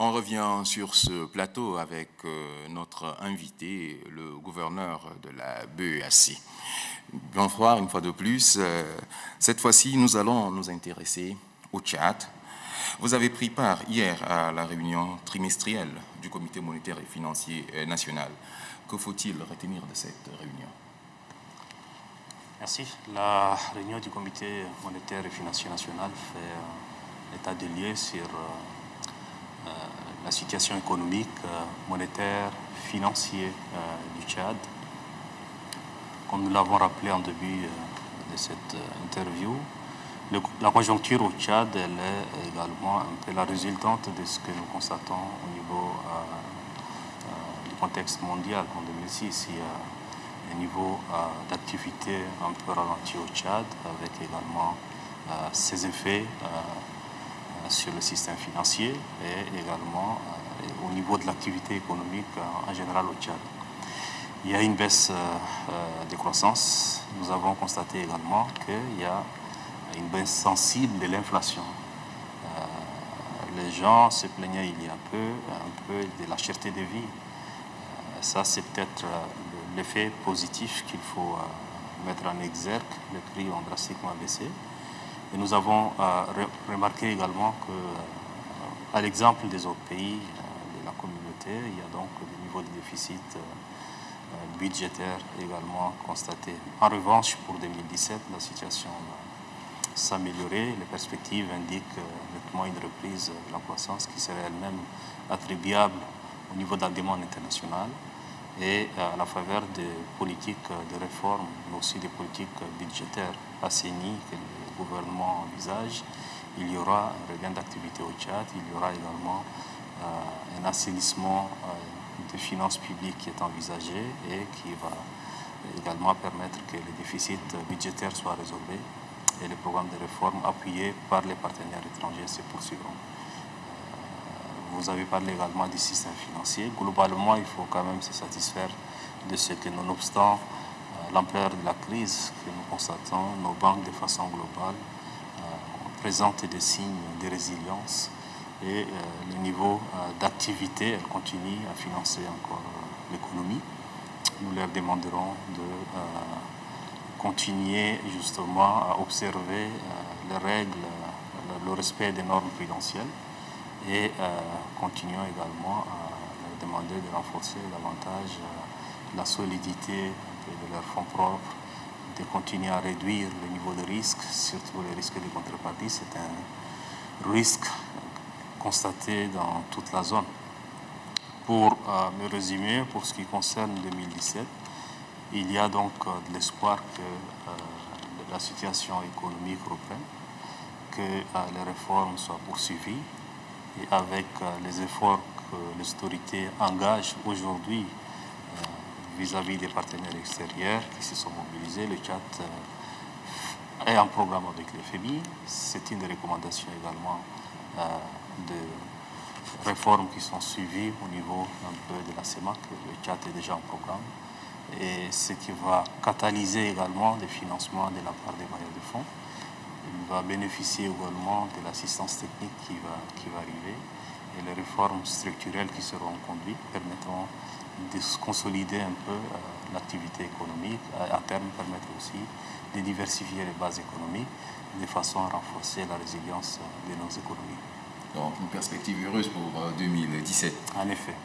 On revient sur ce plateau avec notre invité, le gouverneur de la BEAC. Bonsoir une fois de plus. Cette fois-ci, nous allons nous intéresser au Tchad. Vous avez pris part hier à la réunion trimestrielle du Comité monétaire et financier national. Que faut-il retenir de cette réunion? Merci. La réunion du Comité monétaire et financier national fait état des lieux sur la situation économique, monétaire, financière du Tchad. Comme nous l'avons rappelé en début de cette interview, la conjoncture au Tchad elle est également un peu la résultante de ce que nous constatons au niveau du contexte mondial. En 2006, il y a un niveau d'activité un peu ralenti au Tchad, avec également ses effets sur le système financier et également au niveau de l'activité économique en général au Tchad. Il y a une baisse de croissance. Nous avons constaté également qu'il y a une baisse sensible de l'inflation. Les gens se plaignaient il y a un peu de la cherté de vie. Ça, c'est peut-être l'effet positif qu'il faut mettre en exergue. Les prix ont drastiquement baissé. Et nous avons remarqué également que, à l'exemple des autres pays de la communauté, il y a donc des niveaux de déficit budgétaire également constatés. En revanche, pour 2017, la situation va s'améliorer. Les perspectives indiquent nettement une reprise de la croissance qui serait elle-même attribuable au niveau de la demande internationale et à la faveur des politiques de réforme, mais aussi des politiques budgétaires assainies que le gouvernement envisage. Il y aura un regain d'activité au Tchad, il y aura également un assainissement des finances publiques qui est envisagé et qui va également permettre que les déficits budgétaires soient résolvés et les programmes de réforme appuyés par les partenaires étrangers se poursuivront. Vous avez parlé également du système financier. Globalement, il faut quand même se satisfaire de ce que, nonobstant l'ampleur de la crise que nous constatons, nos banques de façon globale présentent des signes de résilience et le niveau d'activité, elles continuent à financer encore l'économie. Nous leur demanderons de continuer justement à observer les règles, le respect des normes prudentielles et continuons également à leur demander de renforcer davantage la solidité de leurs fonds propres, de continuer à réduire le niveau de risque, surtout les risques de contrepartie. C'est un risque constaté dans toute la zone. Pour me résumer, pour ce qui concerne 2017, il y a donc de l'espoir que la situation économique reprenne, que les réformes soient poursuivies et avec les efforts que les autorités engagent aujourd'hui vis-à-vis des partenaires extérieurs qui se sont mobilisés. Le Tchad est en programme avec le FMI. C'est une des recommandations également de réformes qui sont suivies au niveau un peu de la CEMAC. Le Tchad est déjà en programme. Et ce qui va catalyser également des financements de la part des bailleurs de fonds. Il va bénéficier également de l'assistance technique qui va arriver. Et les réformes structurelles qui seront conduites permettront de consolider un peu l'activité économique, à terme permettre aussi de diversifier les bases économiques de façon à renforcer la résilience de nos économies. Donc une perspective heureuse pour 2017. En effet.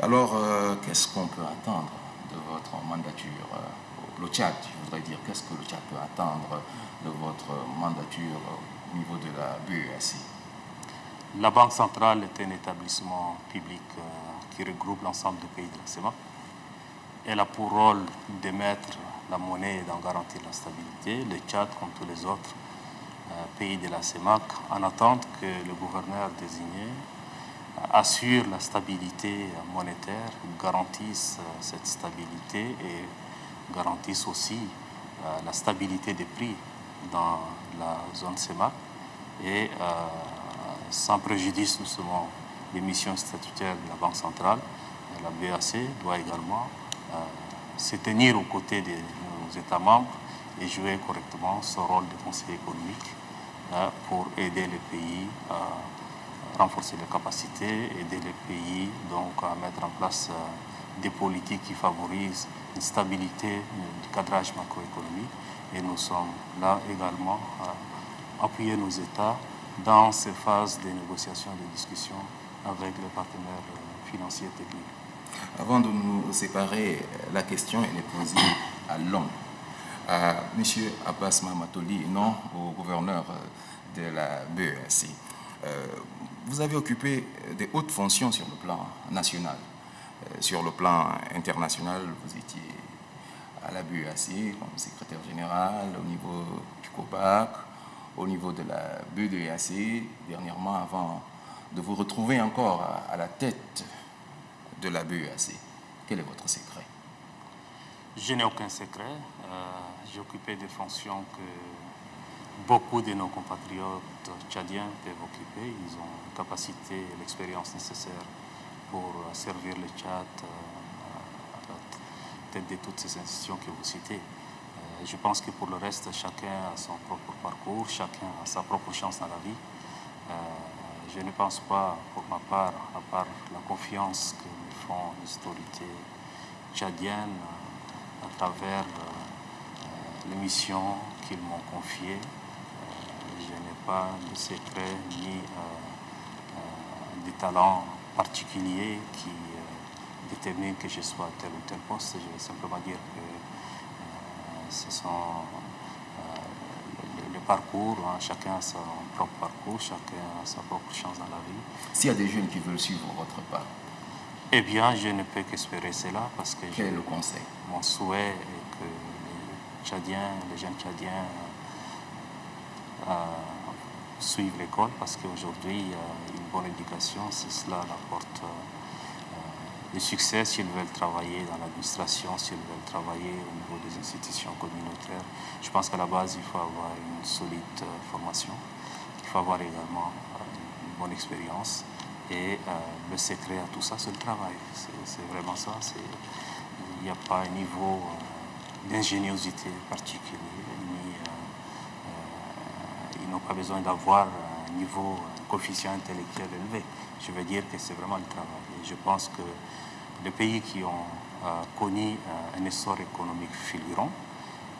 Alors, qu'est-ce qu'on peut attendre de votre mandature le Tchad, je voudrais dire, qu'est-ce que le Tchad peut attendre de votre mandature au niveau de la BEAC? La Banque centrale est un établissement public qui regroupe l'ensemble des pays de la CEMAC. Elle a pour rôle d'émettre la monnaie et d'en garantir la stabilité. Le Tchad, comme tous les autres pays de la CEMAC, en attente que le gouverneur désigné assure la stabilité monétaire, garantisse cette stabilité et garantisse aussi la stabilité des prix dans la zone CEMAC et sans préjudice justement des missions statutaires de la Banque centrale, la BEAC doit également se tenir aux côtés de nos États membres et jouer correctement son rôle de conseiller économique pour aider les pays renforcer les capacités, aider les pays donc à mettre en place des politiques qui favorisent une stabilité du cadrage macroéconomique. Et nous sommes là également à appuyer nos États dans ces phases de négociations et de discussions avec les partenaires financiers et techniques. Avant de nous séparer, la question elle est posée à Londres. Monsieur Abbas Mahamatoli, non au gouverneur de la BEAC. Vous avez occupé de hautes fonctions sur le plan national. Sur le plan international, vous étiez à la BEAC comme secrétaire général, au niveau du COPAC, au niveau de la BEAC, dernièrement avant de vous retrouver encore à la tête de la BEAC. Quel est votre secret? Je n'ai aucun secret. J'ai occupé des fonctions que beaucoup de nos compatriotes tchadiens peuvent occuper. Ils ont la capacité et l'expérience nécessaires pour servir le Tchad à la tête de toutes ces institutions que vous citez. Je pense que pour le reste, chacun a son propre parcours, chacun a sa propre chance dans la vie. Je ne pense pas, pour ma part, à part la confiance que me font les autorités tchadiennes à travers les missions qu'ils m'ont confiées. Je n'ai pas de secret ni de talent particulier qui détermine que je sois à tel ou tel poste. Je vais simplement dire que ce sont le parcours, hein. Chacun a son propre parcours, chacun a sa propre chance dans la vie. S'il y a des jeunes qui veulent suivre votre pas, eh bien, je ne peux qu'espérer cela parce que quel est le conseil? Mon souhait est que les Tchadiens, les jeunes Tchadiens suivent l'école parce qu'aujourd'hui, une bonne éducation, c'est cela l'apporte le succès s'ils veulent travailler dans l'administration, s'ils veulent travailler au niveau des institutions communautaires. Je pense qu'à la base, il faut avoir une solide formation. Il faut avoir également une bonne expérience. Et le secret à tout ça, c'est le travail. C'est vraiment ça. Il n'y a pas un niveau d'ingéniosité particulier. Ils n'ont pas besoin d'avoir un niveau, un coefficient intellectuel élevé. Je veux dire que c'est vraiment le travail. Et je pense que les pays qui ont connu un essor économique fulgurant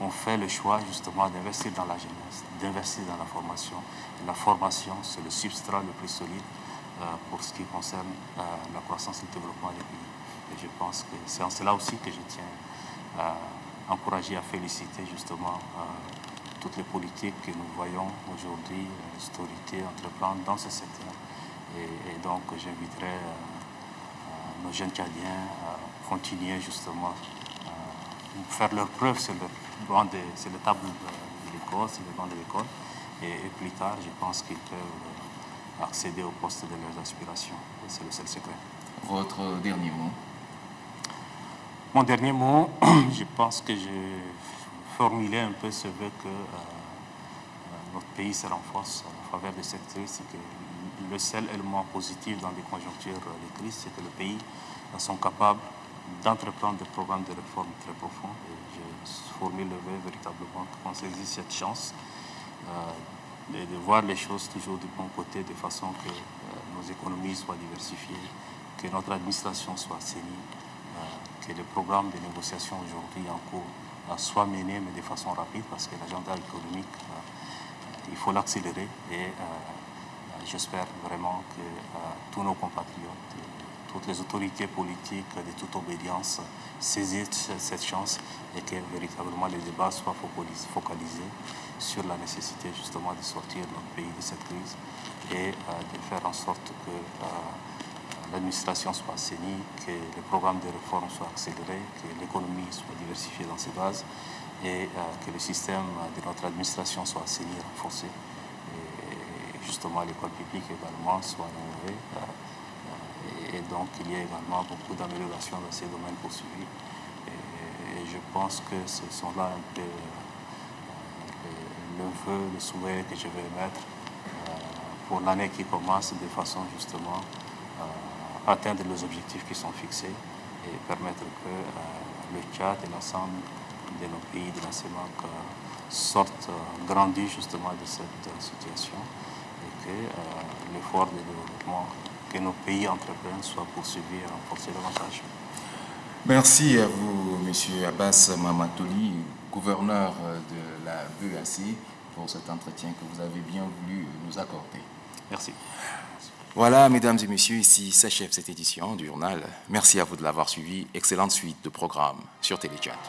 ont fait le choix justement d'investir dans la jeunesse, d'investir dans la formation. Et la formation, c'est le substrat le plus solide pour ce qui concerne la croissance et le développement des pays. Et je pense que c'est en cela aussi que je tiens à encourager, à féliciter justement toutes les politiques que nous voyons aujourd'hui, les autorités entreprendre dans ce secteur. Et donc j'inviterai nos jeunes Tchadiens à continuer justement à faire leurs preuves sur le table de l'école, sur le banc de l'école. Et plus tard, je pense qu'ils peuvent accéder au poste de leurs aspirations. Et c'est le seul secret. Votre dernier mot? Mon dernier mot, je pense que j'ai formulé un peu ce vœu que notre pays se renforce en faveur de cette crise. C'est que le seul élément positif dans des conjonctures de crise, c'est que le pays sont capables d'entreprendre des programmes de réforme très profonds. Et je formule le vœu véritablement qu'on saisisse cette chance de voir les choses toujours du bon côté, de façon que nos économies soient diversifiées, que notre administration soit assainie, que les programmes de négociation aujourd'hui en cours soient menés, mais de façon rapide, parce que l'agenda économique, il faut l'accélérer. Et j'espère vraiment que tous nos compatriotes, toutes les autorités politiques de toute obédience saisissent cette chance et que véritablement les débats soient focalisés sur la nécessité justement de sortir notre pays de cette crise et de faire en sorte que l'administration soit assainie, que les programmes de réforme soient accélérés, que l'économie soit diversifiée dans ses bases et que le système de notre administration soit assaini, renforcé. Et justement, l'école publique également soit rénovée. Et donc, il y a également beaucoup d'améliorations dans ces domaines poursuivis. Et je pense que ce sont là un peu le vœu, le souhait que je vais mettre pour l'année qui commence, de façon justement à atteindre les objectifs qui sont fixés et permettre que le Tchad et l'ensemble de nos pays de la CEMAC sortent grandis justement de cette situation et que l'effort de développement que nos pays entreprennent soit poursuivi et renforcé davantage. Merci à vous, M. Abbas Mamatouli, gouverneur de la BEAC, pour cet entretien que vous avez bien voulu nous accorder. Merci. Voilà, mesdames et messieurs, ici s'achève cette édition du journal. Merci à vous de l'avoir suivi. Excellente suite de programmes sur Téléchat.